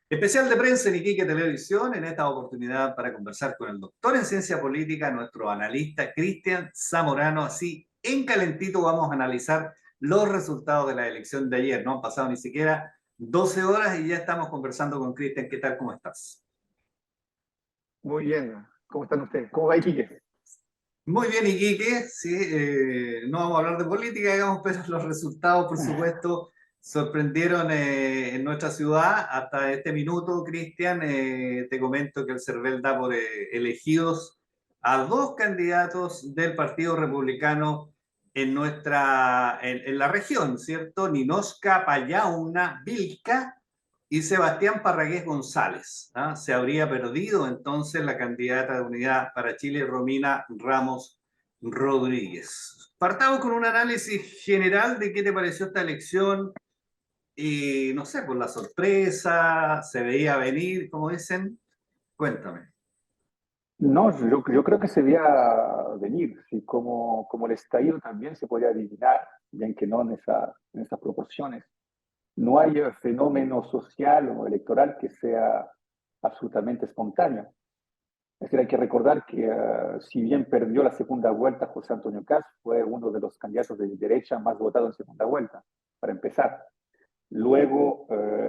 Especial de prensa en Iquique Televisión, en esta oportunidad para conversar con el doctor en ciencia política, nuestro analista Cristian Zamorano. Así, en calentito vamos a analizar los resultados de la elección de ayer. No han pasado ni siquiera 12 horas y ya estamos conversando con Cristian. ¿Qué tal? ¿Cómo estás? Muy bien, ¿cómo están ustedes? ¿Cómo va Iquique? Muy bien, Iquique. Sí, no vamos a hablar de política, digamos, pero los resultados, por supuesto, sorprendieron en nuestra ciudad. Hasta este minuto, Cristian, te comento que el CERVEL da por elegidos a dos candidatos del Partido Republicano en la región, ¿cierto? Ninochka Payauna Vilca y Sebastián Parragués González. ¿Ah? Se habría perdido entonces la candidata de Unidad para Chile, Romina Ramos Rodríguez. Partamos con un análisis general de qué te pareció esta elección y no sé, por la sorpresa, se veía venir, como dicen. Cuéntame. No, yo creo que se veía venir, sí, como el estallido también se podía adivinar, bien que no en esas proporciones. No hay fenómeno social o electoral que sea absolutamente espontáneo. Es decir, hay que recordar que si bien perdió la segunda vuelta, José Antonio Caz fue uno de los candidatos de derecha más votados en segunda vuelta, para empezar. Luego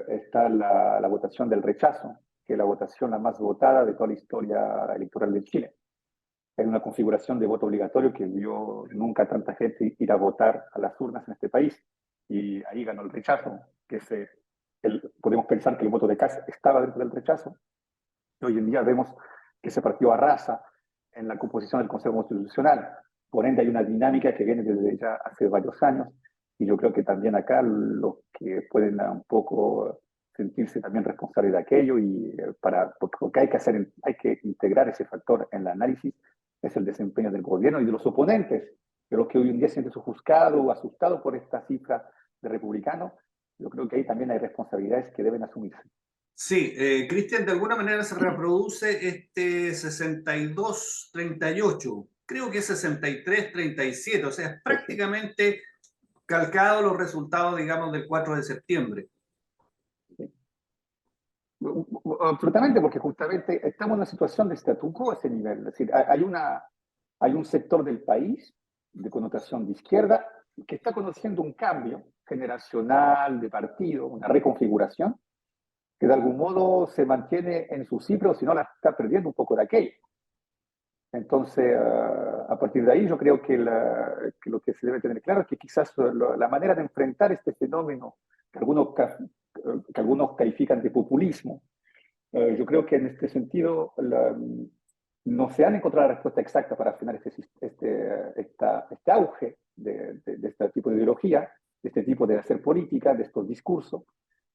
está la votación del rechazo, que es la votación la más votada de toda la historia electoral de Chile. Es una configuración de voto obligatorio que vio nunca tanta gente ir a votar a las urnas en este país. Y ahí ganó el rechazo, podemos pensar que el voto de casa estaba dentro del rechazo. Y hoy en día vemos que se partió a raza en la composición del Consejo Constitucional. Por ende, hay una dinámica que viene desde ya hace varios años y yo creo que también acá los que pueden un poco sentirse también responsables de aquello y porque lo que hay que integrar ese factor en el análisis es el desempeño del gobierno y de los oponentes, de los que hoy en día se sienten sojuzgados o asustados por esta cifra de republicanos. Yo creo que ahí también hay responsabilidades que deben asumirse. Sí, Cristian, de alguna manera se reproduce este 62-38, creo que es 63-37, o sea, es Sí. prácticamente calcado los resultados, digamos, del 4 de septiembre. Sí. Absolutamente, porque justamente estamos en una situación de statu quo a ese nivel. Es decir, hay un sector del país de connotación de izquierda que está conociendo un cambio generacional de partido, una reconfiguración, que de algún modo se mantiene en su cifra o si no la está perdiendo un poco de aquello. Entonces, a partir de ahí, yo creo que lo que se debe tener claro es que quizás la manera de enfrentar este fenómeno que algunos califican de populismo, yo creo que en este sentido no se han encontrado la respuesta exacta para frenar este auge de este tipo de ideología, de este tipo de hacer política, de estos discursos.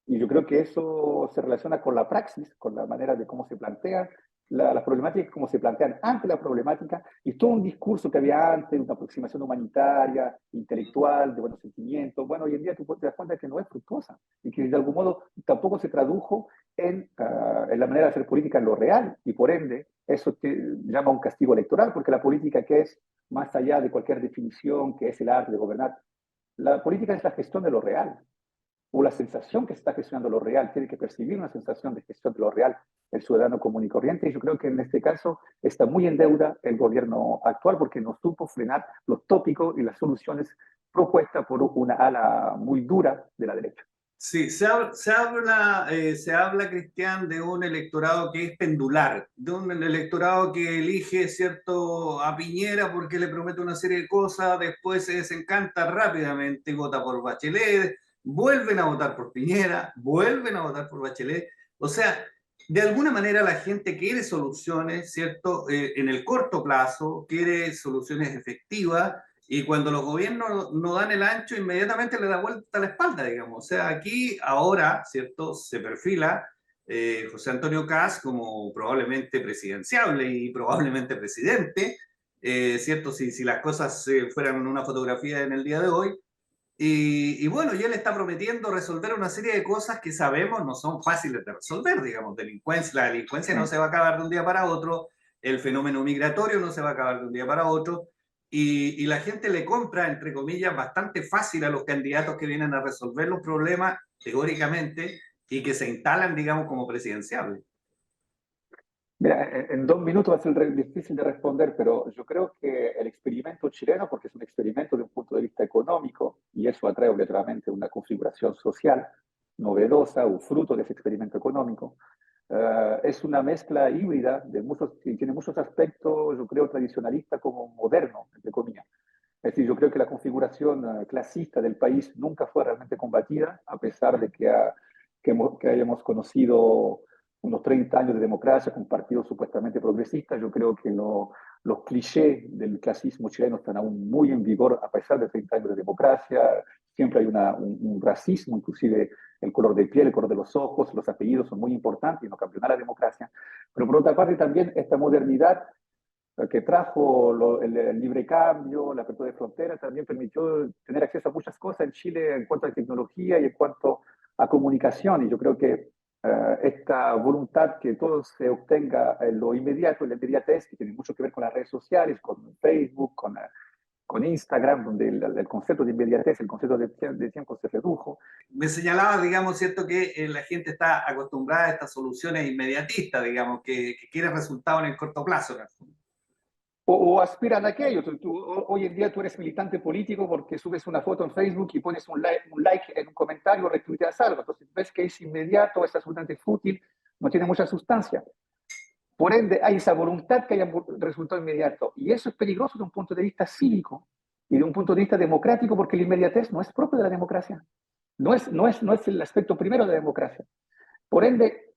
Y yo creo que eso se relaciona con la praxis, con la manera de cómo se plantean las problemáticas, cómo se plantean ante la problemática, y todo un discurso que había antes, una aproximación humanitaria, intelectual, de buenos sentimientos. Bueno, hoy en día tú te das cuenta que no es fructuosa y que de algún modo tampoco se tradujo en la manera de hacer política en lo real, y por ende eso te llama un castigo electoral, porque la política que es más allá de cualquier definición, que es el arte de gobernar, la política es la gestión de lo real o la sensación que está gestionando lo real, tiene que percibir una sensación de gestión de lo real el ciudadano común y corriente, y yo creo que en este caso está muy en deuda el gobierno actual porque no supo frenar los tópicos y las soluciones propuestas por una ala muy dura de la derecha. Sí, se habla, Cristian, de un electorado que es pendular, de un electorado que elige, ¿cierto?, a Piñera porque le promete una serie de cosas, después se desencanta rápidamente y vota por Bachelet, vuelven a votar por Piñera, vuelven a votar por Bachelet. O sea, de alguna manera la gente quiere soluciones, ¿cierto?, en el corto plazo, quiere soluciones efectivas y cuando los gobiernos no dan el ancho, inmediatamente le da vuelta la espalda, digamos. O sea, aquí ahora, ¿cierto? Se perfila José Antonio Caz como probablemente presidenciable y probablemente presidente, ¿cierto? Si las cosas fueran una fotografía en el día de hoy. Y bueno, y él está prometiendo resolver una serie de cosas que sabemos no son fáciles de resolver, digamos, delincuencia, la delincuencia Sí. no se va a acabar de un día para otro, el fenómeno migratorio no se va a acabar de un día para otro, y la gente le compra, entre comillas, bastante fácil a los candidatos que vienen a resolver los problemas, teóricamente, y que se instalan, digamos, como presidenciables. Mira, en 2 minutos va a ser difícil de responder, pero yo creo que el experimento chileno, porque es un experimento de un punto de vista económico, y eso atrae obligatoriamente una configuración social novedosa o fruto de ese experimento económico, es una mezcla híbrida de muchos, que tiene muchos aspectos, yo creo, tradicionalista como moderno, entre comillas. Es decir, yo creo que la configuración clasista del país nunca fue realmente combatida, a pesar de que hayamos conocido unos 30 años de democracia con partidos supuestamente progresistas. Yo creo que los clichés del clasismo chileno están aún muy en vigor a pesar de 30 años de democracia. Siempre hay un racismo, inclusive el color de piel, el color de los ojos, los apellidos son muy importantes y no cambió nada la democracia. Pero por otra parte también esta modernidad que trajo el libre cambio, la apertura de fronteras, también permitió tener acceso a muchas cosas en Chile en cuanto a tecnología y en cuanto a comunicación. Y yo creo que esta voluntad que todo se obtenga en lo inmediato, la inmediatez, que tiene mucho que ver con las redes sociales, con Facebook, con Instagram, donde el concepto de inmediatez, el concepto de tiempo se redujo. Me señalaba, digamos, cierto, que la gente está acostumbrada a estas soluciones inmediatistas, digamos, que quiere resultados en el corto plazo, ¿no? O aspiran a aquello. Hoy en día tú eres militante político porque subes una foto en Facebook y pones un like en un comentario o retuiteas algo. Entonces ves que es inmediato, es absolutamente fútil, no tiene mucha sustancia. Por ende, hay esa voluntad que haya resultado inmediato. Y eso es peligroso de un punto de vista cívico y de un punto de vista democrático, porque la inmediatez no es propio de la democracia. No es el aspecto primero de la democracia. Por ende,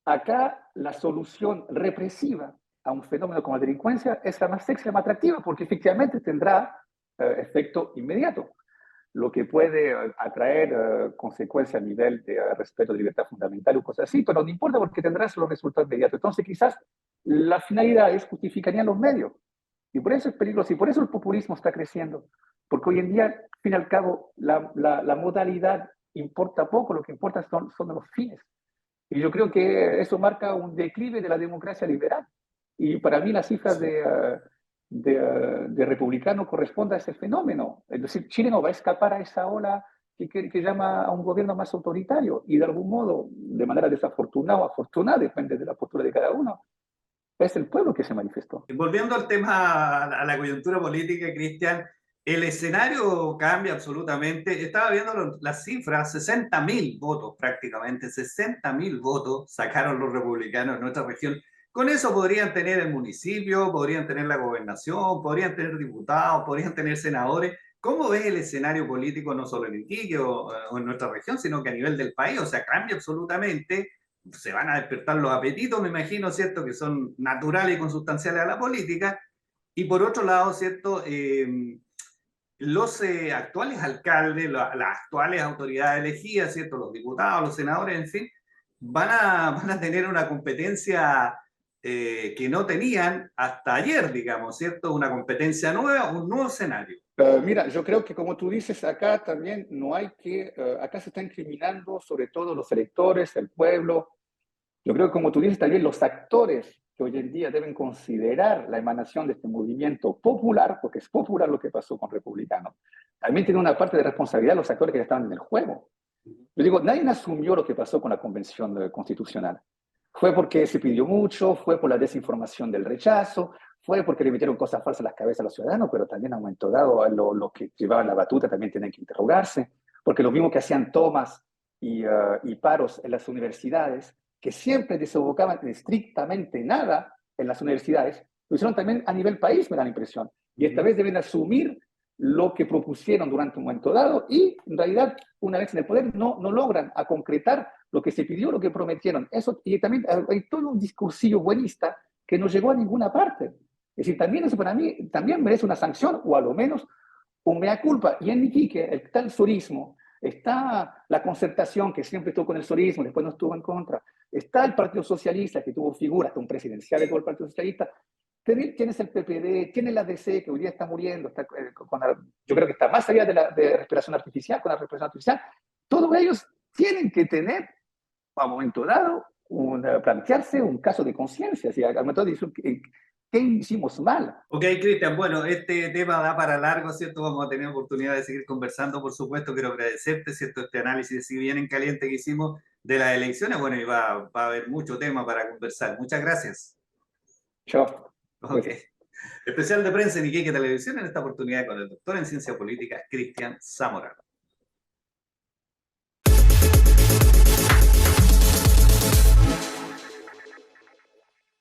acá la solución represiva a un fenómeno como la delincuencia es la más sexy, la más atractiva, porque efectivamente tendrá efecto inmediato, lo que puede atraer consecuencias a nivel de respeto de libertad fundamental o cosas así, pero no importa porque tendrás los resultados inmediatos. Entonces quizás las finalidades justificarían los medios. Y por eso es peligroso, y por eso el populismo está creciendo, porque hoy en día, al fin y al cabo, la modalidad importa poco, lo que importa son los fines. Y yo creo que eso marca un declive de la democracia liberal. Y para mí las cifras Sí. de republicanos corresponden a ese fenómeno. Es decir, Chile no va a escapar a esa ola que llama a un gobierno más autoritario. Y de algún modo, de manera desafortunada o afortunada, depende de la postura de cada uno, es el pueblo que se manifestó. Volviendo al tema, a la coyuntura política, Cristian, el escenario cambia absolutamente. Estaba viendo las cifras, 60.000 votos prácticamente, 60.000 votos sacaron los republicanos en nuestra región. Con eso podrían tener el municipio, podrían tener la gobernación, podrían tener diputados, podrían tener senadores. ¿Cómo ves el escenario político no solo en Iquique o en nuestra región, sino que a nivel del país? O sea, cambia absolutamente, se van a despertar los apetitos, me imagino, ¿cierto? Que son naturales y consustanciales a la política. Y por otro lado, ¿cierto? Los actuales alcaldes, las actuales autoridades elegidas, ¿cierto? Los diputados, los senadores, en fin, van a tener una competencia que no tenían hasta ayer, digamos, ¿cierto? Una competencia nueva, un nuevo escenario. Mira, yo creo que como tú dices, acá también no hay que, acá se está incriminando sobre todo los electores, el pueblo. Yo creo que como tú dices, también los actores que hoy en día deben considerar la emanación de este movimiento popular, porque es popular lo que pasó con Republicano, también tienen una parte de responsabilidad los actores que estaban en el juego. Yo digo, nadie asumió lo que pasó con la Convención Constitucional. Fue porque se pidió mucho, fue por la desinformación del rechazo, fue porque le metieron cosas falsas a las cabezas a los ciudadanos, pero también a un momento dado los que llevaban la batuta también tienen que interrogarse, porque lo mismo que hacían tomas y paros en las universidades, que siempre desobocaban estrictamente nada en las universidades, lo hicieron también a nivel país, me da la impresión. Y esta vez deben asumir lo que propusieron durante un momento dado y en realidad una vez en el poder no logran a concretar lo que se pidió, lo que prometieron. Eso, y también hay todo un discursillo buenista que no llegó a ninguna parte. Es decir, también eso para mí también merece una sanción o a lo menos un mea culpa. Y en Iquique está el sorismo, está la concertación que siempre estuvo con el sorismo, después no estuvo en contra, está el Partido Socialista que tuvo figuras, hasta un presidencial de todo el Partido Socialista, tienes el PPD, tienes la DC que hoy día está muriendo, yo creo que está más allá de respiración artificial, con la respiración artificial. Todos ellos tienen que tener, a un momento dado, plantearse un caso de conciencia. Si al momento de decir, ¿qué hicimos mal? Ok, Cristian, bueno, este tema da para largo, ¿cierto? Vamos a tener oportunidad de seguir conversando, por supuesto. Quiero agradecerte, ¿cierto? Este análisis, si bien en caliente que hicimos, de las elecciones. Bueno, y va a haber mucho tema para conversar. Muchas gracias. Chao. Ok. Especial de prensa en Iquique Televisión, en esta oportunidad con el doctor en Ciencia Política, Cristian Zamorano.